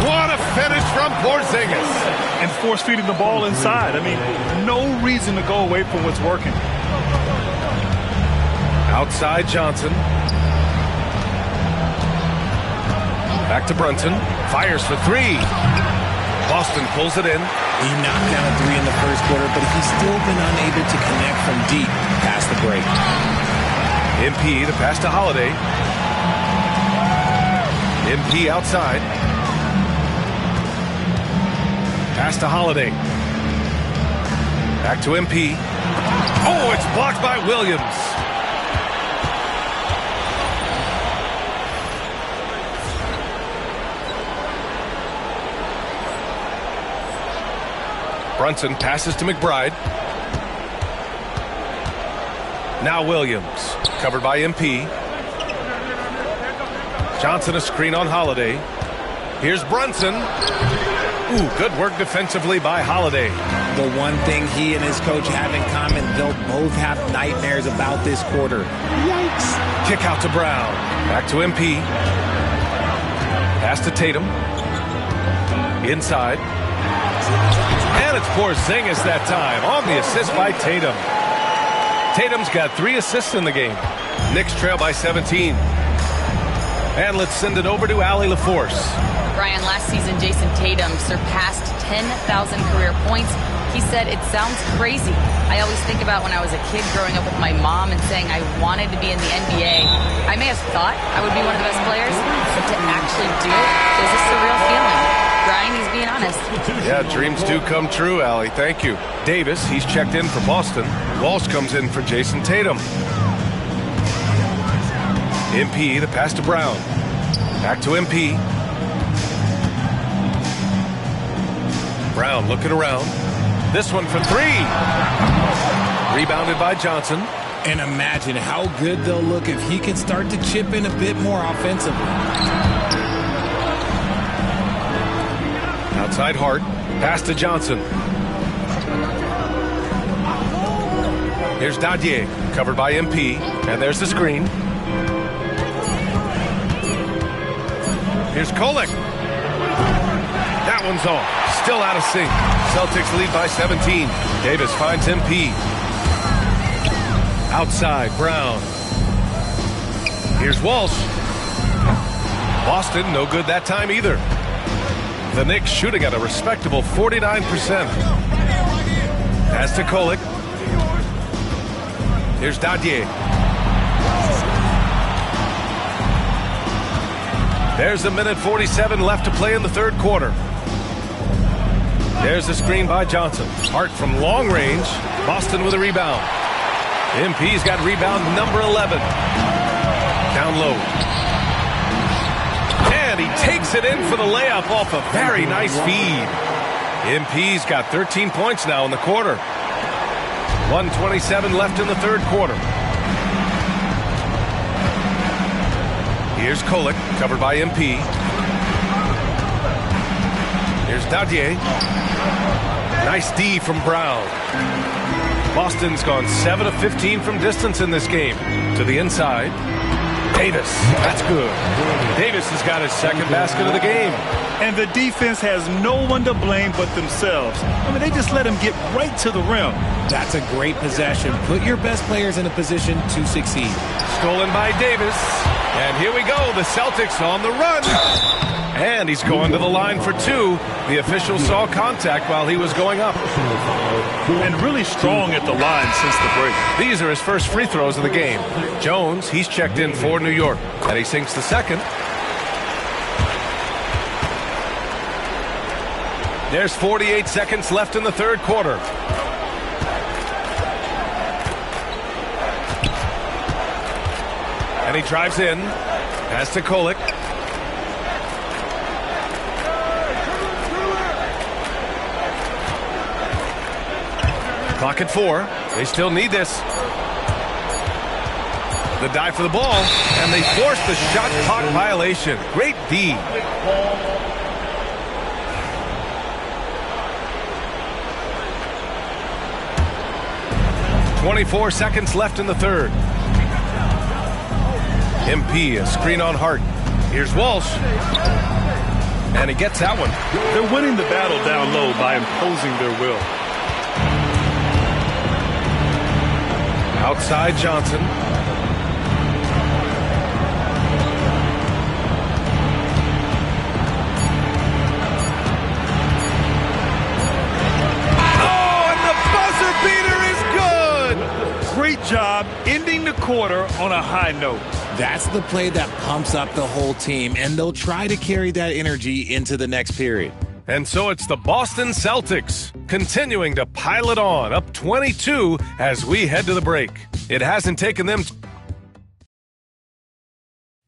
Speaker 6: What a finish from Porzingis.
Speaker 3: And force-feeding the ball inside. I mean, no reason to go away from what's working.
Speaker 6: Outside Johnson. Back to Brunson. Fires for 3. Boston pulls it in.
Speaker 7: He knocked down a 3 in the first quarter, but he's still been unable to connect from deep past the break.
Speaker 6: MP, the pass to Holiday. MP outside. Pass to Holiday. Back to MP. Oh, it's blocked by Williams. Brunson passes to McBride. Now Williams, covered by MP. Johnson a screen on Holiday. Here's Brunson. Ooh, good work defensively by Holiday.
Speaker 7: The one thing he and his coach have in common, they'll both have nightmares about this quarter. Yikes.
Speaker 6: Kick out to Brown. Back to MP. Pass to Tatum. Inside. And it's Porzingis that time on the assist by Tatum. Tatum's got 3 assists in the game. Knicks trail by 17. And let's send it over to Allie LaForce.
Speaker 8: Brian, last season, Jason Tatum surpassed 10,000 career points. He said, "It sounds crazy. I always think about when I was a kid growing up with my mom and saying I wanted to be in the NBA. I may have thought I would be one of the best players, but to actually do it is a surreal feeling." Brian, he's being honest.
Speaker 6: Yeah, dreams do come true, Allie. Thank you. Davis, he's checked in for Boston. Walsh comes in for Jason Tatum. MP, the pass to Brown. Back to MP. Brown looking around. This one for 3. Rebounded by Johnson.
Speaker 7: And imagine how good they'll look if he can start to chip in a bit more offensively.
Speaker 6: Outside Hart. Pass to Johnson. Here's Dadier, covered by MP. And there's the screen. Here's Kolek. Now that one's off. Still out of sync. Celtics lead by 17. Davis finds MP. Outside, Brown. Here's Walsh. Boston, no good that time either. The Knicks shooting at a respectable 49%. Pass to Kolek. Here's Dadier. There's a minute 47 left to play in the third quarter. There's a screen by Johnson. Hart from long range. Boston with a rebound. MP's got rebound number 11. Down low. And he takes it in for the layup off a very nice feed. MP's got 13 points now in the quarter. 1:27 left in the third quarter. Here's Kolek, covered by MP. Here's Dadier. Nice D from Brown. Boston's gone 7 of 15 from distance in this game. To the inside. Davis, that's good. Davis has got his second basket of the game.
Speaker 3: And the defense has no one to blame but themselves. I mean, they just let him get right to the rim.
Speaker 7: That's a great possession. Put your best players in a position to succeed.
Speaker 6: Stolen by Davis. And here we go, the Celtics on the run. And he's going to the line for two. The official saw contact while he was going up.
Speaker 3: And really strong at the line since the break.
Speaker 6: These are his first free throws of the game. Jones, he's checked in for New York. And he sinks the second. There's 48 seconds left in the third quarter. And he drives in. Pass to Kolek. Clock at 4. They still need this. The dive for the ball. And they force the shot clock violation. Great D. .24 seconds left in the third. MP, a screen on Hart. Here's Walsh. And he gets that one.
Speaker 3: They're winning the battle down low by imposing their will.
Speaker 6: Outside Johnson. Oh, and the buzzer beater is good!
Speaker 3: Great job ending the quarter on a high note.
Speaker 7: That's the play that pumps up the whole team, and they'll try to carry that energy into the next period.
Speaker 6: And so it's the Boston Celtics continuing to pile it on, up 22 as we head to the break. It hasn't taken them.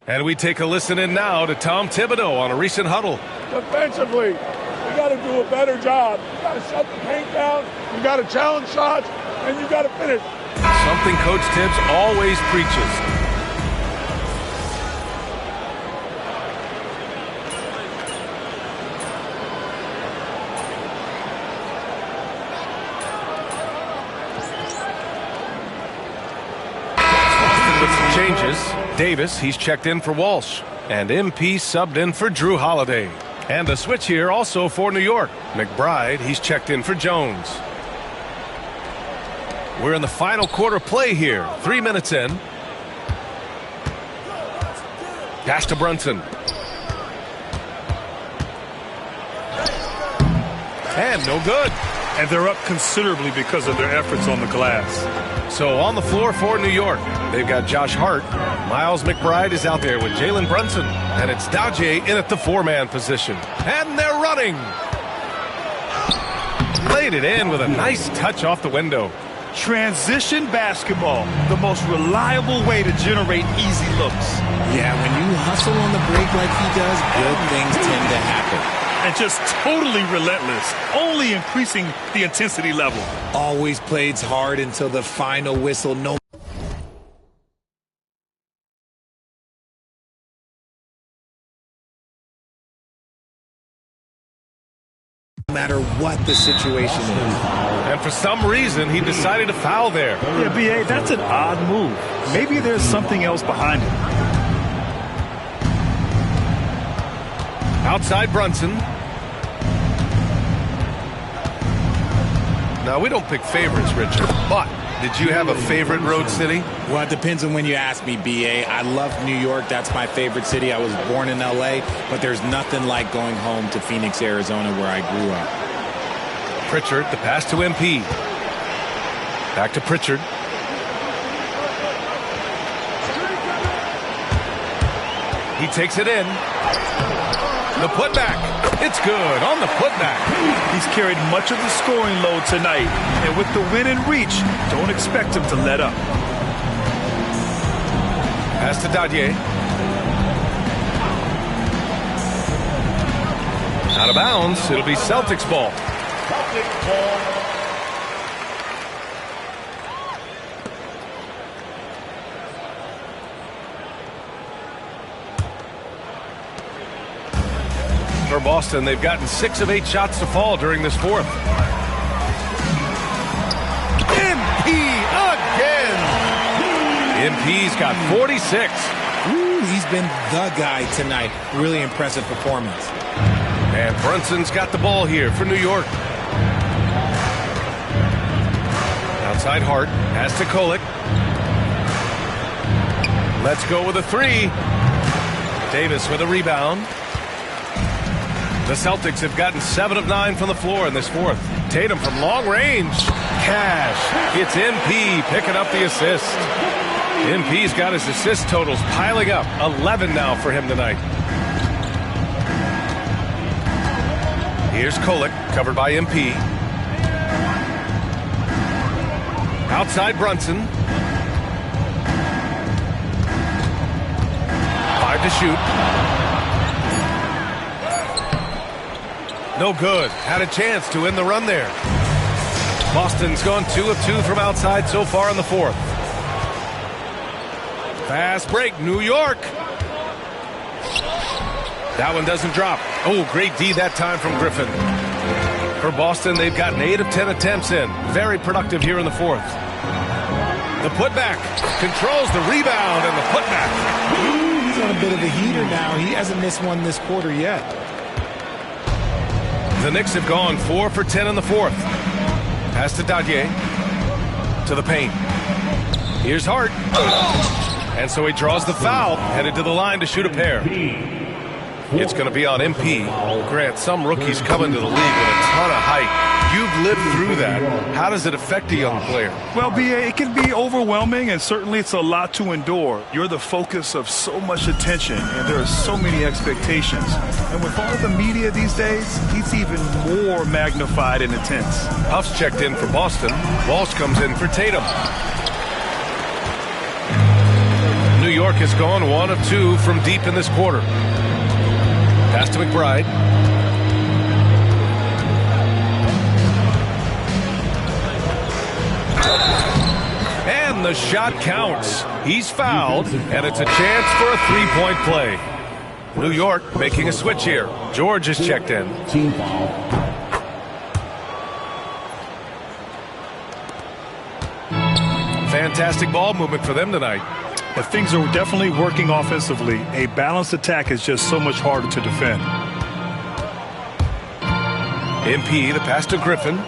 Speaker 6: And we take a listen in now to Tom Thibodeau on a recent huddle.
Speaker 10: Defensively, you got to do a better job. You got to shut the paint down. You got to challenge shots, and you got to finish.
Speaker 6: Something Coach Tibbs always preaches. Changes. Davis, he's checked in for Walsh. And MP subbed in for Drew Holiday. And a switch here also for New York. McBride, he's checked in for Jones. We're in the final quarter play here. 3 minutes in. Pass to Brunson. And no good.
Speaker 3: And they're up considerably because of their efforts on the glass.
Speaker 6: So on the floor for New York, they've got Josh Hart. Miles McBride is out there with Jalen Brunson. And it's Dadier in at the four-man position. And they're running. Laid it in with a nice touch off the window.
Speaker 3: Transition basketball, the most reliable way to generate easy looks.
Speaker 7: Yeah, when you hustle on the break like he does, good things tend to happen.
Speaker 3: And just totally relentless, only increasing the intensity level.
Speaker 7: Always plays hard until the final whistle. No matter what the situation is.
Speaker 6: And for some reason, he decided to foul there.
Speaker 3: Yeah, B.A., that's an odd move. Maybe there's something else behind it.
Speaker 6: Outside Brunson. Now, we don't pick favorites, Richard, but did you have a favorite road city?
Speaker 7: Well, it depends on when you ask me, B.A. I love New York. That's my favorite city. I was born in L.A., but there's nothing like going home to Phoenix, Arizona, where I grew up.
Speaker 6: Pritchard, the pass to MP. Back to Pritchard. He takes it in. The putback. It's good on the putback.
Speaker 3: He's carried much of the scoring load tonight, and with the win in reach, don't expect him to let up.
Speaker 6: Pass to Dadier. Out of bounds. It'll be Celtics ball.
Speaker 4: Celtics ball.
Speaker 6: For Boston, they've gotten 6 of 8 shots to fall during this fourth. MP again. MP's got 46.
Speaker 7: Ooh, he's been the guy tonight. Really impressive performance.
Speaker 6: And Brunson's got the ball here for New York. Outside Hart. Pass to Kolek. Let's go with a 3. Davis with a rebound. The Celtics have gotten 7 of 9 from the floor in this fourth. Tatum from long range. Cash. It's MP picking up the assist. MP's got his assist totals piling up. 11 now for him tonight. Here's Kolek, covered by MP. Outside Brunson. 5 to shoot. No good. Had a chance to end the run there. Boston's gone 2 of 2 from outside so far in the fourth. Fast break, New York. That one doesn't drop. Oh, great D that time from Griffin. For Boston, they've gotten 8 of 10 attempts in. Very productive here in the fourth. The putback controls the rebound and the putback.
Speaker 7: Ooh, he's on a bit of a heater now. He hasn't missed one this quarter yet.
Speaker 6: The Knicks have gone 4 for 10 in the fourth. Pass to Dadier. To the paint. Here's Hart. And so he draws the foul. Headed to the line to shoot a pair. It's going to be on MP. Grant, some rookies come into the league with a ton of height. You've lived through that. How does it affect a young player?
Speaker 3: Well, B.A., it can be overwhelming, and certainly it's a lot to endure. You're the focus of so much attention, and there are so many expectations. And with all the media these days, it's even more magnified and intense.
Speaker 6: Huff's checked in for Boston. Walsh comes in for Tatum. New York has gone 1 of 2 from deep in this quarter. Pass to McBride. And the shot counts. He's fouled, and it's a chance for a 3-point play. New York making a switch here. George is checked in.
Speaker 4: Team foul.
Speaker 6: Fantastic ball movement for them tonight.
Speaker 3: But things are definitely working offensively. A balanced attack is just so much harder to defend.
Speaker 6: MP, the pass to Griffin.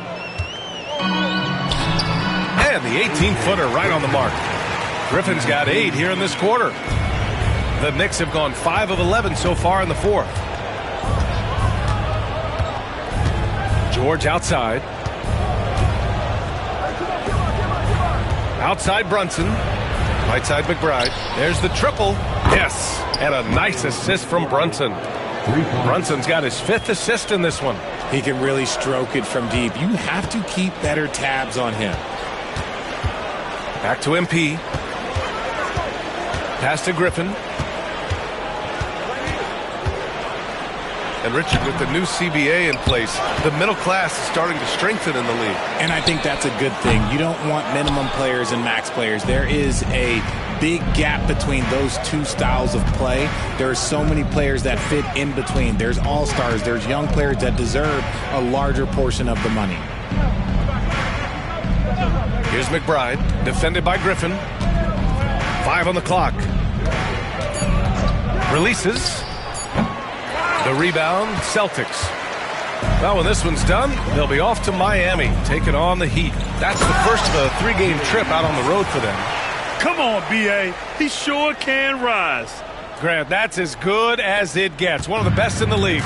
Speaker 6: And the 18-footer right on the mark. Griffin's got 8 here in this quarter. The Knicks have gone 5 of 11 so far in the fourth. George outside. Outside Brunson. Right side McBride. There's the triple. Yes. And a nice assist from Brunson. Brunson's got his 5th assist in this one.
Speaker 7: He can really stroke it from deep. You have to keep better tabs on him.
Speaker 6: Back to MP. Pass to Griffin. And Richard, with the new CBA in place, the middle class is starting to strengthen in the league.
Speaker 7: And I think that's a good thing. You don't want minimum players and max players. There is a big gap between those two styles of play. There are so many players that fit in between. There's all-stars. There's young players that deserve a larger portion of the money.
Speaker 6: Here's McBride, defended by Griffin. 5 on the clock. Releases. The rebound, Celtics. Well, when this one's done, they'll be off to Miami, taking on the Heat. That's the first of a 3-game trip out on the road for them.
Speaker 3: Come on, B.A. He sure can rise.
Speaker 6: Grant, that's as good as it gets. One of the best in the league.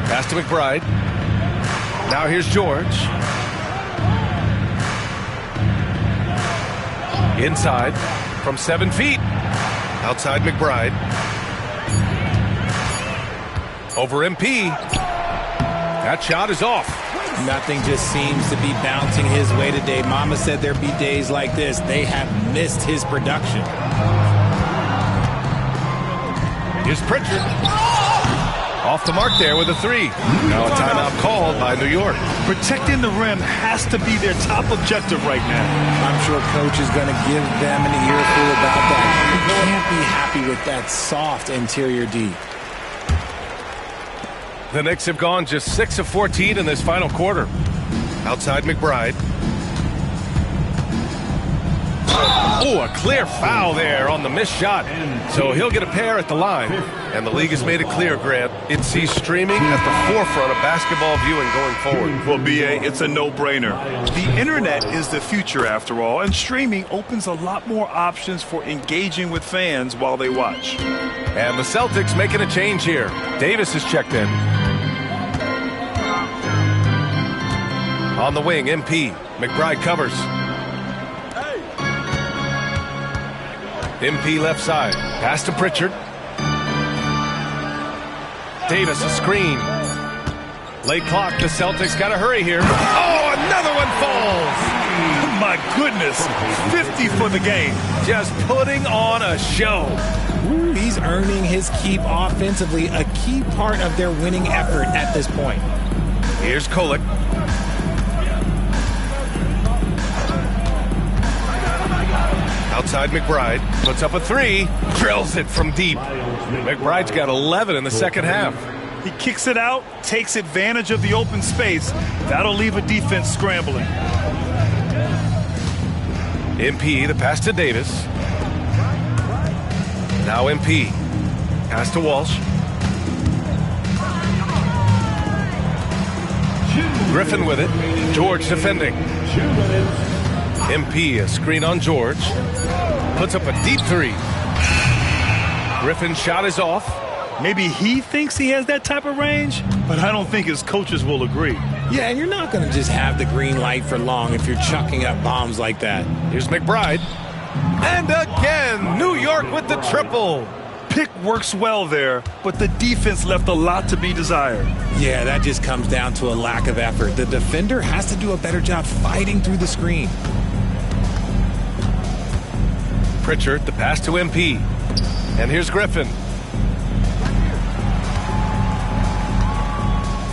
Speaker 6: Pass to McBride. Now here's George. Inside from 7 feet. Outside McBride. Over MP. That shot is off.
Speaker 7: Nothing just seems to be bouncing his way today. Mama said there'd be days like this. They have missed his production.
Speaker 6: Here's Pritchard. Off the mark there with a 3. Now a timeout called by New York.
Speaker 3: Protecting the rim has to be their top objective right now.
Speaker 7: I'm sure coach is going to give them an earful about that. You can't be happy with that soft interior D.
Speaker 6: The Knicks have gone just 6 of 14 in this final quarter. Outside McBride. Oh, a clear foul there on the missed shot. So he'll get a pair at the line. And the league has made it clear, Grant, it sees streaming at the forefront of basketball viewing going forward.
Speaker 3: Well, B.A., it's a no-brainer. The internet is the future, after all, and streaming opens a lot more options for engaging with fans while they watch.
Speaker 6: And the Celtics making a change here. Davis has checked in. On the wing, MP. McBride covers. MP left side. Pass to Pritchard. Davis a screen. Late clock. The Celtics got to hurry here. Oh, another one falls.
Speaker 3: My goodness. 50 for the game.
Speaker 6: Just putting on a show.
Speaker 7: He's earning his keep offensively, a key part of their winning effort at this point.
Speaker 6: Here's Kolek. Outside McBride, puts up a 3, drills it from deep. McBride's got 11 in the second half.
Speaker 3: He kicks it out, takes advantage of the open space. That'll leave a defense scrambling.
Speaker 6: MP, the pass to Davis. Now MP, pass to Walsh. Griffin with it, George defending. MP, a screen on George. Puts up a deep 3. Griffin's shot is off.
Speaker 3: Maybe he thinks he has that type of range, but I don't think his coaches will agree.
Speaker 7: Yeah, and you're not going to just have the green light for long if you're chucking up bombs like that.
Speaker 6: Here's McBride. And again, New York with the triple.
Speaker 3: Pick works well there, but the defense left a lot to be desired.
Speaker 7: Yeah, that just comes down to a lack of effort. The defender has to do a better job fighting through the screen.
Speaker 6: Pritchard, the pass to MP. And here's Griffin.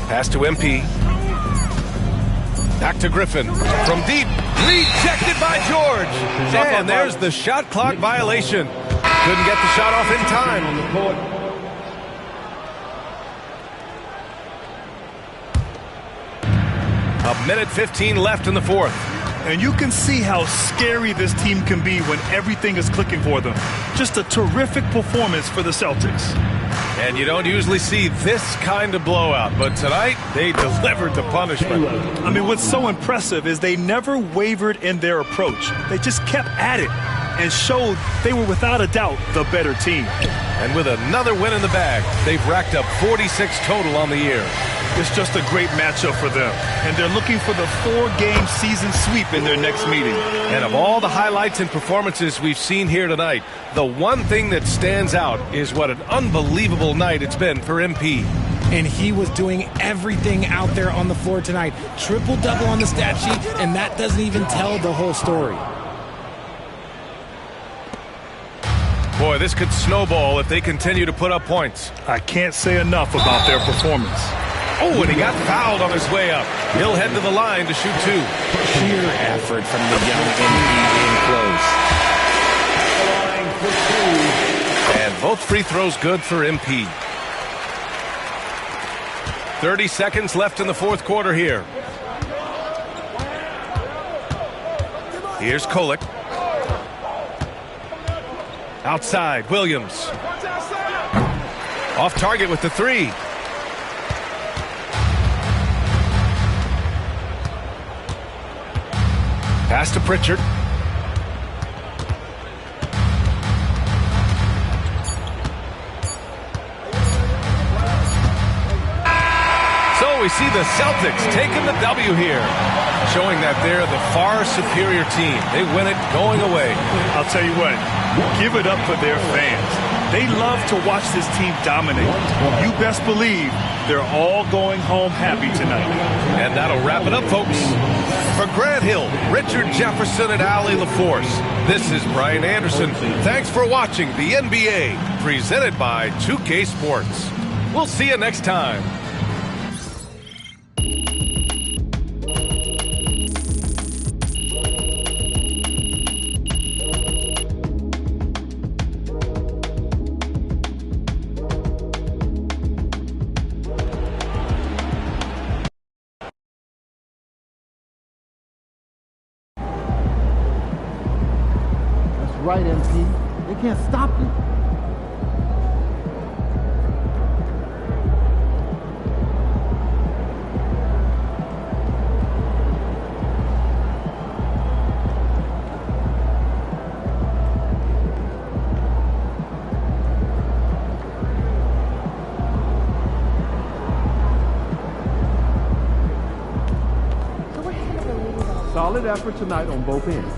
Speaker 6: Pass to MP. Back to Griffin. From deep. Rejected by George. And there's the shot clock violation. Couldn't get the shot off in time. On the court. A minute 15 left in the fourth.
Speaker 3: And you can see how scary this team can be when everything is clicking for them. Just a terrific performance for the Celtics.
Speaker 6: And you don't usually see this kind of blowout, but tonight they delivered the punishment.
Speaker 3: I mean, what's so impressive is they never wavered in their approach. They just kept at it and showed they were without a doubt the better team.
Speaker 6: And with another win in the bag, they've racked up 46 total on the year.
Speaker 3: It's just a great matchup for them, and they're looking for the 4-game season sweep in their next meeting.
Speaker 6: And of all the highlights and performances we've seen here tonight, the one thing that stands out is what an unbelievable night it's been for MP.
Speaker 7: And he was doing everything out there on the floor tonight. Triple-double on the stat sheet, and that doesn't even tell the whole story.
Speaker 6: Boy, this could snowball if they continue to put up points.
Speaker 3: I can't say enough about their performance.
Speaker 6: Oh, and he got fouled on his way up. He'll head to the line to shoot 2.
Speaker 7: Sheer effort from the young MP in close.
Speaker 6: And both free throws good for MP. 30 seconds left in the fourth quarter here. Here's Kolek. Outside, Williams. Off target with the three. Pass to Pritchard. So we see the Celtics taking the W here, showing that they're the far superior team. They win it going away.
Speaker 3: I'll tell you what, give it up for their fans. They love to watch this team dominate. You best believe they're all going home happy tonight.
Speaker 6: And that'll wrap it up, folks. For Grant Hill, Richard Jefferson, and Ali LaForce, this is Brian Anderson. Thanks for watching the NBA, presented by 2K Sports. We'll see you next time.
Speaker 2: Right, MP. They can't stop you. Solid effort tonight on both ends.